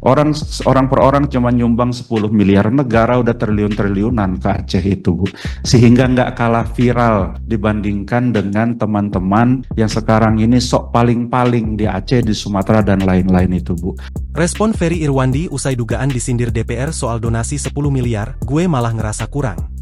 Orang orang per orang cuma nyumbang 10 miliar, negara udah triliun-triliunan ke Aceh itu, Bu. Sehingga nggak kalah viral dibandingkan dengan teman-teman yang sekarang ini sok paling-paling di Aceh, di Sumatera, dan lain-lain itu, Bu. Respon Ferry Irwandi usai dugaan disindir DPR soal donasi 10 miliar, gue malah ngerasa kurang.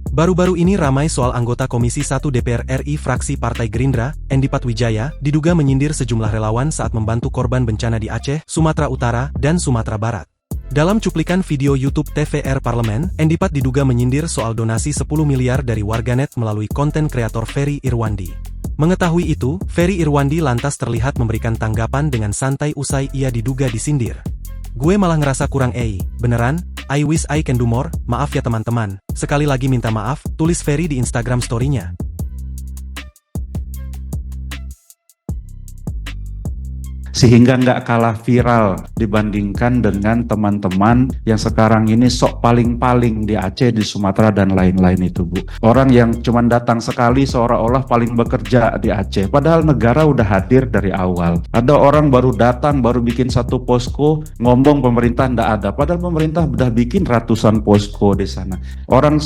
Baru-baru ini ramai soal anggota Komisi 1 DPR RI fraksi Partai Gerindra, Endi Patwijaya, diduga menyindir sejumlah relawan saat membantu korban bencana di Aceh, Sumatera Utara, dan Sumatera Barat. Dalam cuplikan video YouTube TVR Parlemen, Endi Pat diduga menyindir soal donasi 10 miliar dari warganet melalui konten kreator Ferry Irwandi. Mengetahui itu, Ferry Irwandi lantas terlihat memberikan tanggapan dengan santai usai ia diduga disindir. Gue malah ngerasa kurang beneran, I wish I can do more, maaf ya teman-teman, sekali lagi minta maaf, tulis Ferry di Instagram story-nya. Sehingga nggak kalah viral dibandingkan dengan teman-teman yang sekarang ini sok paling-paling di Aceh, di Sumatera, dan lain-lain itu, Bu. Orang yang cuma datang sekali seolah-olah paling bekerja di Aceh, padahal negara udah hadir dari awal. Ada orang baru datang, baru bikin satu posko, ngomong pemerintah nggak ada, padahal pemerintah udah bikin ratusan posko di sana. Orang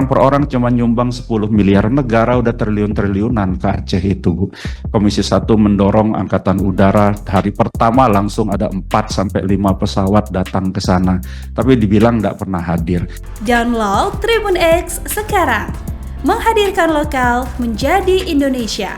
per orang cuma nyumbang 10 miliar, negara udah triliun-triliunan ke Aceh itu, Bu. Komisi 1 mendorong Angkatan Udara. Hari pertama langsung ada 4-5 pesawat datang ke sana, tapi dibilang nggak pernah hadir. Download Tribun X sekarang, menghadirkan lokal menjadi Indonesia.